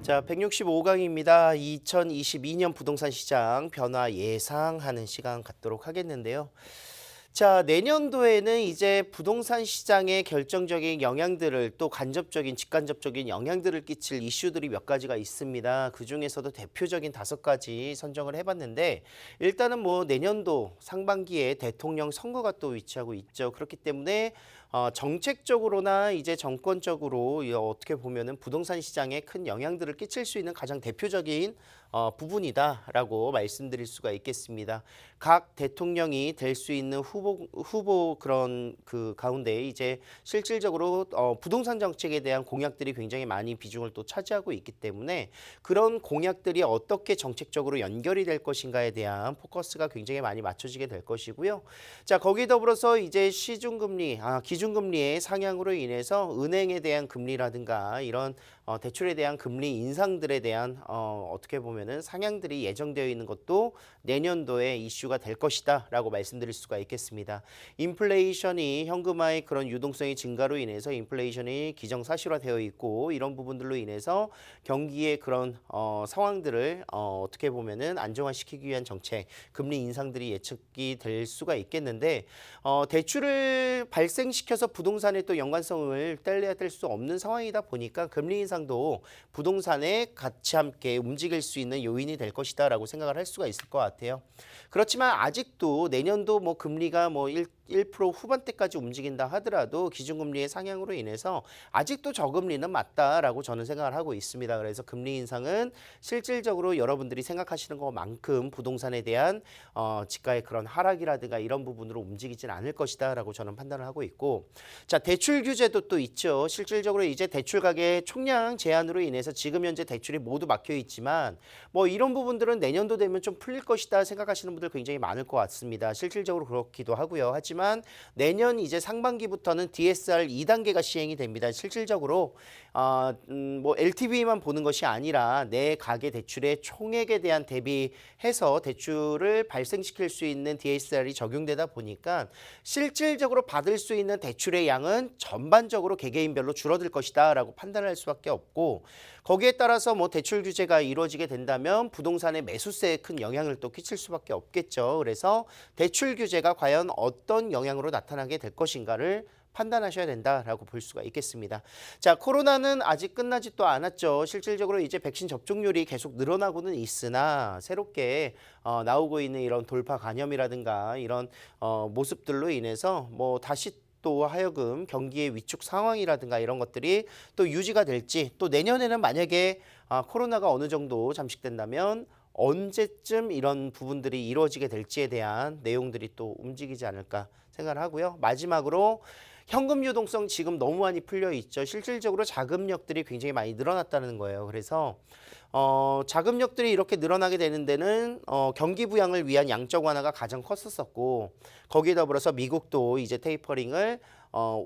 자, 165강입니다. 2022년 부동산 시장 변화 예상하는 시간 갖도록 하겠는데요. 자, 내년도에는 이제 부동산 시장에 결정적인 영향들을 또 간접적인, 직간접적인 영향들을 끼칠 이슈들이 몇 가지가 있습니다. 그중에서도 대표적인 5가지 선정을 해봤는데 일단은 뭐 내년도 상반기에 대통령 선거가 또 위치하고 있죠. 그렇기 때문에 정책적으로나 이제 정권적으로 어떻게 보면은 부동산 시장에 큰 영향들을 끼칠 수 있는 가장 대표적인 부분이다라고 말씀드릴 수가 있겠습니다. 각 대통령이 될 수 있는 후보 그런 그 가운데 이제 실질적으로 부동산 정책에 대한 공약들이 굉장히 많이 비중을 또 차지하고 있기 때문에 그런 공약들이 어떻게 정책적으로 연결이 될 것인가에 대한 포커스가 굉장히 많이 맞춰지게 될 것이고요. 자, 거기에 더불어서 이제 시중금리, 기준금리의 상향으로 인해서 은행에 대한 금리라든가 이런 대출에 대한 금리 인상들에 대한 어떻게 보면은 상향들이 예정되어 있는 것도 내년도에 이슈가 될 것이다라고 말씀드릴 수가 있겠습니다. 인플레이션이 현금화의 그런 유동성의 증가로 인해서 인플레이션이 기정사실화되어 있고 이런 부분들로 인해서 경기의 그런 상황들을 어떻게 보면은 안정화시키기 위한 정책, 금리 인상들이 예측이 될 수가 있겠는데 대출을 발생시켜서 부동산의 또 연관성을 뗄래야 뗄 수 없는 상황이다 보니까 금리 인상도 부동산에 같이 함께 움직일 수 있는 요인이 될 것이다라고 생각을 할 수가 있을 것 같아요. 그렇지만 아직도 내년도 뭐 금리가 뭐 1% 후반대까지 움직인다 하더라도 기준금리의 상향으로 인해서 아직도 저금리는 맞다라고 저는 생각을 하고 있습니다. 그래서 금리 인상은 실질적으로 여러분들이 생각하시는 것만큼 부동산에 대한 지가의 그런 하락이라든가 이런 부분으로 움직이진 않을 것이다라고 저는 판단을 하고 있고, 자, 대출 규제도 또 있죠. 실질적으로 이제 대출 가계 총량 제한으로 인해서 지금 현재 대출이 모두 막혀 있지만 뭐 이런 부분들은 내년도 되면 좀 풀릴 것이다 생각하시는 분들 굉장히 많을 것 같습니다. 실질적으로 그렇기도 하고요. 하지만 내년 이제 상반기부터는 DSR 2단계가 시행이 됩니다. 실질적으로 뭐 LTV만 보는 것이 아니라 내 가계 대출의 총액에 대한 대비해서 대출을 발생시킬 수 있는 DSR이 적용되다 보니까 실질적으로 받을 수 있는 대출의 양은 전반적으로 개개인별로 줄어들 것이다라고 판단할 수밖에 없고, 거기에 따라서 뭐 대출 규제가 이루어지게 된다면 부동산의 매수세에 큰 영향을 또 끼칠 수밖에 없겠죠. 그래서 대출 규제가 과연 어떤 영향으로 나타나게 될 것인가를 판단하셔야 된다라고 볼 수가 있겠습니다. 자, 코로나는 아직 끝나지 또 않았죠. 실질적으로 이제 백신 접종률이 계속 늘어나고는 있으나 새롭게 나오고 있는 이런 돌파 감염이라든가 이런 모습들로 인해서 뭐 다시 또 하여금 경기의 위축 상황이라든가 이런 것들이 또 유지가 될지, 또 내년에는 만약에 코로나가 어느 정도 잠식된다면 언제쯤 이런 부분들이 이루어지게 될지에 대한 내용들이 또 움직이지 않을까 생각을 하고요. 마지막으로 현금 유동성 지금 너무 많이 풀려 있죠. 실질적으로 자금력들이 굉장히 많이 늘어났다는 거예요. 그래서 자금력들이 이렇게 늘어나게 되는 데는 경기 부양을 위한 양적 완화가 가장 컸었고, 거기에 더불어서 미국도 이제 테이퍼링을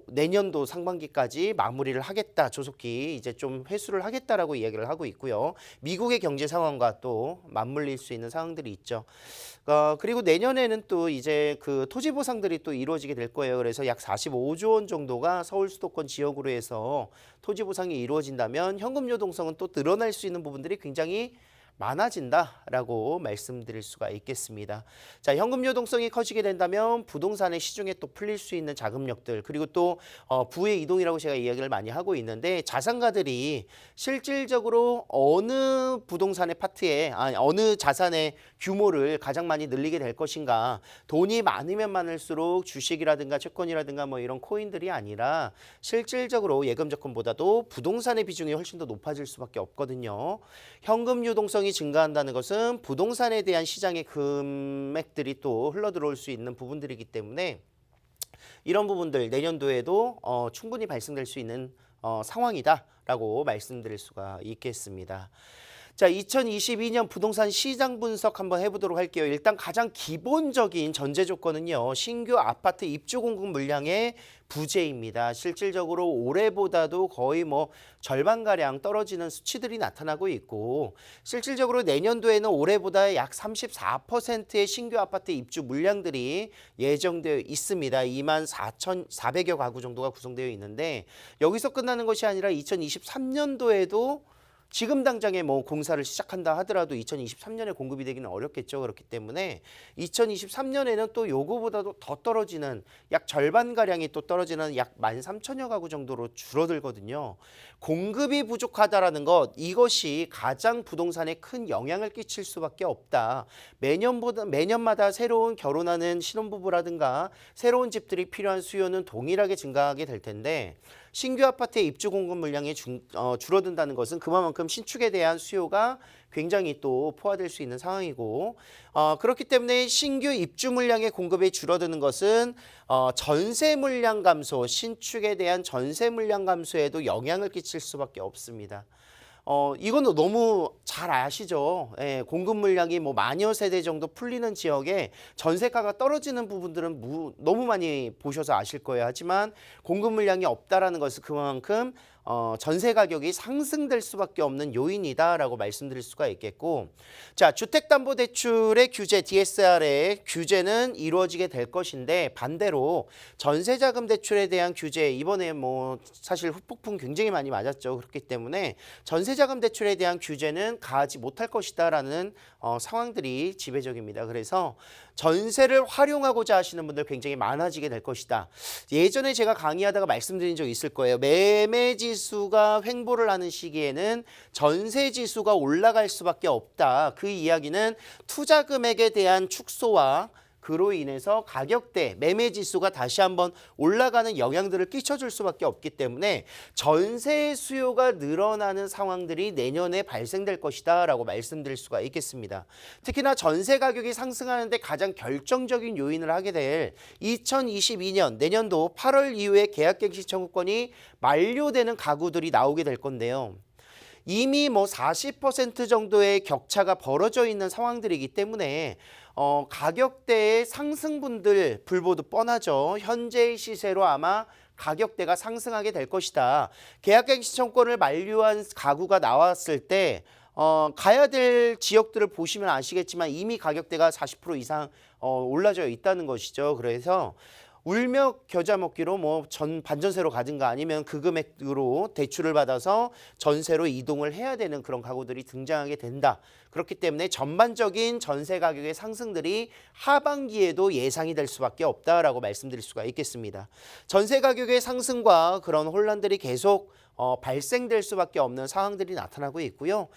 내년도 상반기까지 마무리를 하겠다, 조속히 이제 좀 회수를 하겠다라고 이야기를 하고 있고요. 미국의 경제 상황과 또 맞물릴 수 있는 상황들이 있죠. 그리고 내년에는 또 이제 그 토지 보상들이 또 이루어지게 될 거예요. 그래서 약 45조 원 정도가 서울 수도권 지역으로 해서 토지 보상이 이루어진다면 현금 유동성은 또 늘어날 수 있는 부분들이 굉장히 많아진다라고 말씀드릴 수가 있겠습니다. 자, 현금 유동성이 커지게 된다면 부동산의 시중에 또 풀릴 수 있는 자금력들, 그리고 또 부의 이동이라고 제가 이야기를 많이 하고 있는데, 자산가들이 실질적으로 어느 부동산의 파트에 어느 자산의 규모를 가장 많이 늘리게 될 것인가, 돈이 많으면 많을수록 주식이라든가 채권이라든가 뭐 이런 코인들이 아니라 실질적으로 예금 적금보다도 부동산의 비중이 훨씬 더 높아질 수밖에 없거든요. 현금 유동성이 증가한다는 것은 부동산에 대한 시장의 금액들이 또 흘러들어올 수 있는 부분들이기 때문에 이런 부분들 내년도에도 충분히 발생될 수 있는 상황이다라고 말씀드릴 수가 있겠습니다. 자, 2022년 부동산 시장 분석 한번 해보도록 할게요. 일단 가장 기본적인 전제 조건은요, 신규 아파트 입주 공급 물량의 부재입니다. 실질적으로 올해보다도 거의 뭐 절반가량 떨어지는 수치들이 나타나고 있고, 실질적으로 내년도에는 올해보다 약 34%의 신규 아파트 입주 물량들이 예정되어 있습니다. 24,400여 가구 정도가 구성되어 있는데, 여기서 끝나는 것이 아니라 2023년도에도 지금 당장에 뭐 공사를 시작한다 하더라도 2023년에 공급이 되기는 어렵겠죠. 그렇기 때문에 2023년에는 또 요거보다도 더 떨어지는 약 절반가량이 또 떨어지는 약 13,000여 가구 정도로 줄어들거든요. 공급이 부족하다라는 것, 이것이 가장 부동산에 큰 영향을 끼칠 수밖에 없다. 매년마다 새로운 결혼하는 신혼부부라든가 새로운 집들이 필요한 수요는 동일하게 증가하게 될 텐데 신규 아파트의 입주 공급 물량이 줄어든다는 것은 그만큼 신축에 대한 수요가 굉장히 또 포화될 수 있는 상황이고 그렇기 때문에 신규 입주 물량의 공급이 줄어드는 것은 전세 물량 감소, 신축에 대한 전세 물량 감소에도 영향을 끼칠 수밖에 없습니다. 이건 너무 잘 아시죠? 예, 공급 물량이 뭐 만여 세대 정도 풀리는 지역에 전세가가 떨어지는 부분들은 너무 많이 보셔서 아실 거예요. 하지만 공급 물량이 없다라는 것은 그만큼 전세 가격이 상승될 수밖에 없는 요인이다라고 말씀드릴 수가 있겠고, 자, 주택담보대출의 규제 DSR의 규제는 이루어지게 될 것인데 반대로 전세자금 대출에 대한 규제 이번에 뭐 사실 후폭풍 굉장히 많이 맞았죠. 그렇기 때문에 전세자금 대출에 대한 규제는 가하지 못할 것이다라는 상황들이 지배적입니다. 그래서 전세를 활용하고자 하시는 분들 굉장히 많아지게 될 것이다. 예전에 제가 강의하다가 말씀드린 적 있을 거예요. 매매지수가 횡보를 하는 시기에는 전세지수가 올라갈 수밖에 없다. 그 이야기는 투자금액에 대한 축소와 그로 인해서 가격대, 매매지수가 다시 한번 올라가는 영향들을 끼쳐줄 수밖에 없기 때문에 전세 수요가 늘어나는 상황들이 내년에 발생될 것이다 라고 말씀드릴 수가 있겠습니다. 특히나 전세 가격이 상승하는데 가장 결정적인 요인을 하게 될 2022년 내년도 8월 이후에 계약갱신 청구권이 만료되는 가구들이 나오게 될 건데요. 이미 뭐 40% 정도의 격차가 벌어져 있는 상황들이기 때문에 가격대의 상승분들 불보듯 뻔하죠. 현재의 시세로 아마 가격대가 상승하게 될 것이다. 계약갱신 청구권을 만료한 가구가 나왔을 때 가야 될 지역들을 보시면 아시겠지만 이미 가격대가 40% 이상 올라져 있다는 것이죠. 그래서 울며 겨자 먹기로 뭐 반전세로 가든가 아니면 그 금액으로 대출을 받아서 전세로 이동을 해야 되는 그런 가구들이 등장하게 된다. 그렇기 때문에 전반적인 전세 가격의 상승들이 하반기에도 예상이 될 수밖에 없다라고 말씀드릴 수가 있겠습니다. 전세 가격의 상승과 그런 혼란들이 계속 발생될 수밖에 없는 상황들이 나타나고 있고요.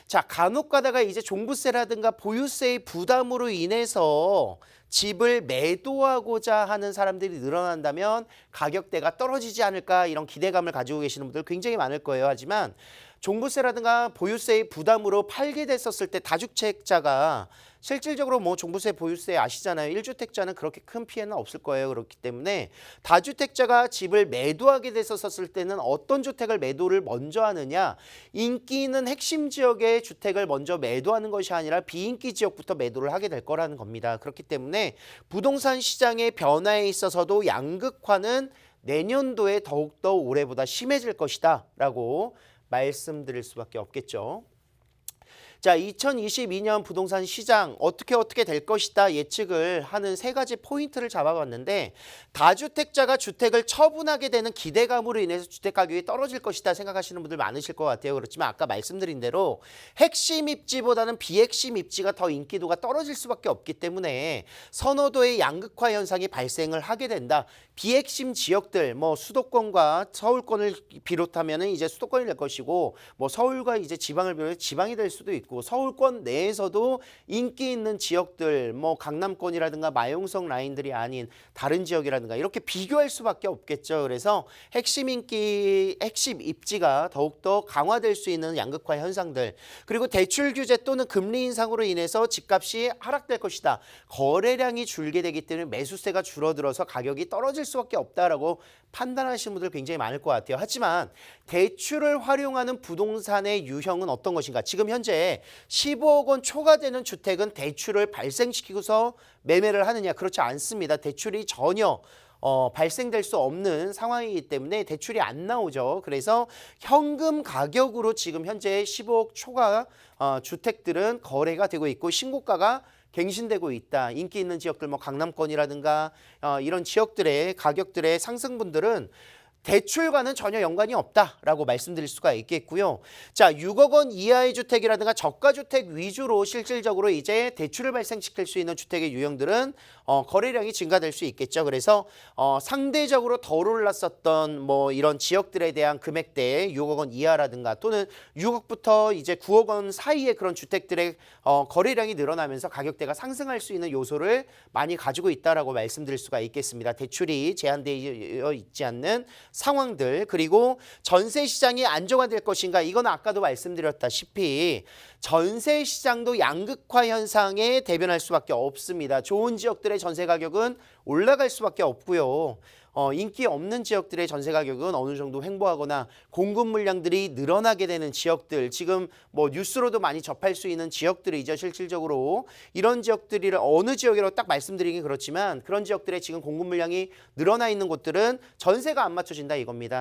자, 간혹 가다가 이제 종부세라든가 보유세의 부담으로 인해서 집을 매도하고자 하는 사람들이 늘어난다면 가격대가 떨어지지 않을까 이런 기대감을 가지고 계시는 분들 굉장히 많을 거예요. 하지만 종부세라든가 보유세의 부담으로 팔게 됐었을 때 다주택자가 실질적으로 뭐 종부세, 보유세 아시잖아요. 1주택자는 그렇게 큰 피해는 없을 거예요. 그렇기 때문에 다주택자가 집을 매도하게 됐었을 때는 어떤 주택을 매도를 먼저 하느냐. 인기 있는 핵심 지역의 주택을 먼저 매도하는 것이 아니라 비인기 지역부터 매도를 하게 될 거라는 겁니다. 그렇기 때문에 부동산 시장의 변화에 있어서도 양극화는 내년도에 더욱더 올해보다 심해질 것이다 라고 말씀드릴 수밖에 없겠죠. 자, 2022년 부동산 시장 어떻게 될 것이다 예측을 하는 세 가지 포인트를 잡아봤는데 다주택자가 주택을 처분하게 되는 기대감으로 인해서 주택 가격이 떨어질 것이다 생각하시는 분들 많으실 것 같아요. 그렇지만 아까 말씀드린 대로 핵심 입지보다는 비핵심 입지가 더 인기도가 떨어질 수밖에 없기 때문에 선호도의 양극화 현상이 발생을 하게 된다. 비핵심 지역들 뭐 수도권과 서울권을 비롯하면은 이제 수도권이 될 것이고 뭐 서울과 이제 지방을 비롯해 지방이 될 수도 있고 서울권 내에서도 인기 있는 지역들 뭐 강남권이라든가 마용성 라인들이 아닌 다른 지역이라든가 이렇게 비교할 수밖에 없겠죠. 그래서 핵심 입지가 더욱더 강화될 수 있는 양극화 현상들 그리고 대출 규제 또는 금리 인상으로 인해서 집값이 하락될 것이다. 거래량이 줄게 되기 때문에 매수세가 줄어들어서 가격이 떨어질 수밖에 없다라고 판단하시는 분들 굉장히 많을 것 같아요. 하지만 대출을 활용하는 부동산의 유형은 어떤 것인가? 지금 현재 15억 원 초과되는 주택은 대출을 발생시키고서 매매를 하느냐? 그렇지 않습니다. 대출이 전혀 발생될 수 없는 상황이기 때문에 대출이 안 나오죠. 그래서 현금 가격으로 지금 현재 15억 초과 주택들은 거래가 되고 있고 신고가가 갱신되고 있다. 인기 있는 지역들 뭐 강남권이라든가 이런 지역들의 가격들의 상승분들은 대출과는 전혀 연관이 없다라고 말씀드릴 수가 있겠고요. 자, 6억 원 이하의 주택이라든가 저가 주택 위주로 실질적으로 이제 대출을 발생시킬 수 있는 주택의 유형들은 거래량이 증가될 수 있겠죠. 그래서 상대적으로 덜 올랐었던 뭐 이런 지역들에 대한 금액대 6억 원 이하라든가 또는 6억부터 이제 9억 원 사이의 그런 주택들의 거래량이 늘어나면서 가격대가 상승할 수 있는 요소를 많이 가지고 있다라고 말씀드릴 수가 있겠습니다. 대출이 제한되어 있지 않는 상황들, 그리고 전세 시장이 안정화될 것인가, 이건 아까도 말씀드렸다시피 전세 시장도 양극화 현상에 대변할 수밖에 없습니다. 좋은 지역들의 전세 가격은 올라갈 수밖에 없고요. 인기 없는 지역들의 전세 가격은 어느 정도 횡보하거나 공급 물량들이 늘어나게 되는 지역들, 지금 뭐 뉴스로도 많이 접할 수 있는 지역들이죠. 실질적으로 이런 지역들이 어느 지역이라고 딱 말씀드리긴 그렇지만 그런 지역들의 지금 공급 물량이 늘어나 있는 곳들은 전세가 안 맞춰진다 이겁니다.